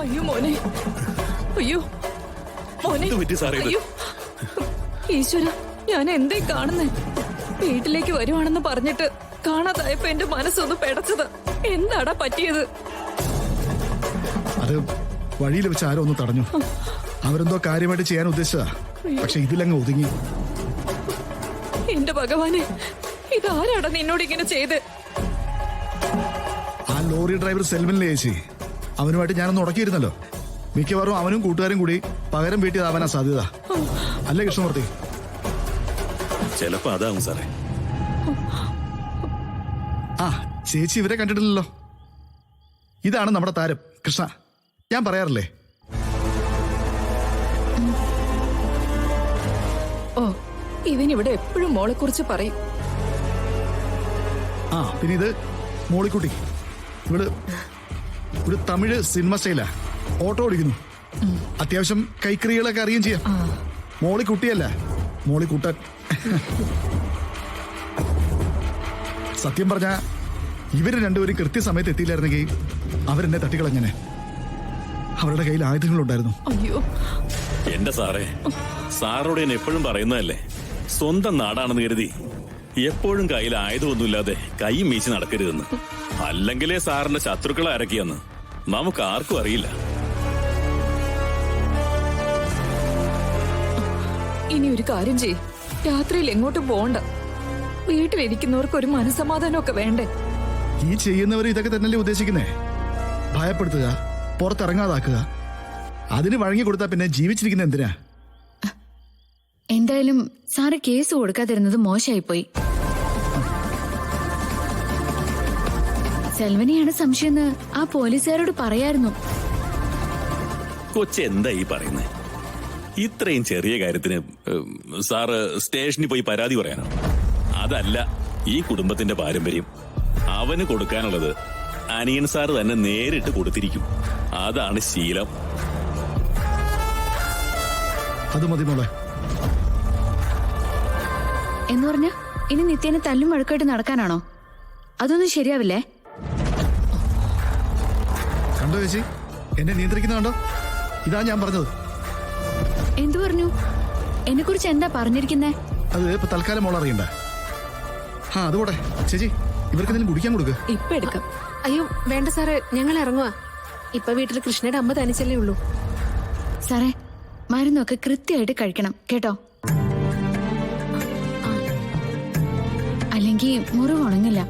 അയ്യോ മോനെ, അയ്യോ മോനെ, അയ്യോ ഈശ്വര, ഞാൻ എന്തേ കാണുന്നേ? വീട്ടിലേക്ക് വരുവാണെന്ന് പറഞ്ഞിട്ട് കാണാതായപ്പോ എന്റെ മനസ്സൊന്ന് പെടച്ചത്. എന്താടാ പറ്റിയത്? അത് വഴിയിൽ വെച്ച് ആരോ ഒന്ന് തടഞ്ഞു. അവരെന്തോ കാര്യമായിട്ട് ചെയ്യാൻ ഉദ്ദേശിച്ചതാ, പക്ഷെ ഇതിലങ്ങ് ഒതുങ്ങി. എന്റെ ഭഗവാനെ, ഇതാരാടാ നിന്നോട് ഇങ്ങനെ ചെയ്ത്? ആ ലോറി ഡ്രൈവർ സെൽവനിലെ ചേച്ചി, അവനുമായിട്ട് ഞാനൊന്ന് ഉടക്കിയിരുന്നല്ലോ. മിക്കവാറും അവനും കൂട്ടുകാരും കൂടി പകരം വീട്ടിയതാവാനാ സാധ്യത. അല്ലേ കൃഷ്ണമൂർത്തി? ചിലപ്പോ അതാവും സാറേ. ആ ചേച്ചി ഇവരെ കണ്ടിട്ടില്ലല്ലോ. ഇതാണ് നമ്മുടെ താരം കൃഷ്ണ. ഞാൻ പറയാറില്ലേ? ഓ, ഇവനിവിടെ എപ്പോഴും മോളെ കുറിച്ച് പറയും. ആ പിന്നെ ഇത് മോളിക്കുട്ടി. ഇവള് ഒരു തമിഴ് സിനിമ സ്റ്റൈലാ. ഓട്ടോ ഓടിക്കുന്നു. അത്യാവശ്യം കൈക്രികളൊക്കെ അറിയുകയും ചെയ്യാം. മോളിക്കുട്ടിയല്ല, മോളിക്കുട്ടൻ. സത്യം പറഞ്ഞ ഇവര് രണ്ടുപേരും കൃത്യസമയത്ത് എത്തിയില്ലായിരുന്നെങ്കിൽ അവരെന്നെ തട്ടിക്കളഞ്ഞനെ. അവരുടെ കയ്യിൽ ആയുധങ്ങളുണ്ടായിരുന്നു. അയ്യോ എന്റെ സാറേ, സാറോട് ഞാൻ എപ്പോഴും പറയുന്നതല്ലേ, സ്വന്തം നാടാണെന്ന് കരുതി എപ്പോഴും കയ്യിൽ ആയുധമൊന്നുമില്ലാതെ കൈ മീച്ച് നടക്കരുതെന്ന്. അല്ലെങ്കിലേ സാറിന്റെ ശത്രുക്കളെ ആരൊക്കെയെന്ന് നമുക്ക് ആർക്കും അറിയില്ല. ഇനി ഒരു കാര്യം ചെയ്യ്, രാത്രിയിൽ എങ്ങോട്ടും പോണ്ട. വീട്ടിലിരിക്കുന്നവർക്ക് ഒരു മനസ്സമാധാനമൊക്കെ വേണ്ടേ? ഈ ചെയ്യുന്നവർ ഇതൊക്കെ തന്നെയല്ലേ ഉദ്ദേശിക്കുന്നേ? ഭയപ്പെടുത്തുക, പുറത്തിറങ്ങാതാക്കുക. അതിന് വഴങ്ങി കൊടുത്താ പിന്നെ ജീവിച്ചിരിക്കുന്ന എന്തിനാ? എന്തായാലും സാറ് കേസ് കൊടുക്കാതിരുന്നത് മോശമായിപ്പോയി. സെൽവനെയാണ് സംശയമെന്ന് ആ പോലീസുകാരോട് പറയായിരുന്നു. കൊച്ചെന്താ ഈ പറയുന്നേ? ഇത്രയും ചെറിയ കാര്യത്തിന് സാറ് സ്റ്റേഷനിൽ പോയി പരാതി പറയാനോ? അതല്ല ഈ കുടുംബത്തിന്റെ പാരമ്പര്യം. അവന് കൊടുക്കാനുള്ളത് അനിയൻ സാറ് തന്നെ നേരിട്ട് കൊടുത്തിരിക്കും. അതാണ് ശീലം. അത് മതി മോളെ. എന്ന് പറഞ്ഞ ഇനി നിത്യേനെ തല്ലും വഴക്കായിട്ട് നടക്കാനാണോ? അതൊന്നും ശരിയാവില്ലേ? കണ്ടോ ചേച്ചി, എന്നെ നിയന്ത്രിക്കുന്ന കണ്ടോ? ഇതാ ഞാൻ പറഞ്ഞത്. എന്തു പറഞ്ഞു? എന്നെ കുറിച്ച് എന്താ പറഞ്ഞിരിക്കുന്നേ? അത് ഇപ്പൊ തൽക്കാലം മോൾ അറിയണ്ട. ആ അതുകൂടെ ചേച്ചി, ഇവർക്ക് എന്തെങ്കിലും കുടിക്കാൻ കൊടുക്കുക. ഇപ്പൊ എടുക്കാം. അയ്യോ വേണ്ട സാറേ, ഞങ്ങൾ ഇറങ്ങുവാ. ഇപ്പൊ വീട്ടിൽ കൃഷ്ണയുടെ അമ്മ തനിച്ചല്ലേ ഉള്ളൂ. സാറേ, മരുന്നൊക്കെ കൃത്യമായിട്ട് കഴിക്കണം കേട്ടോ, അല്ലെങ്കിൽ മുറിവ് ഉണങ്ങില്ല.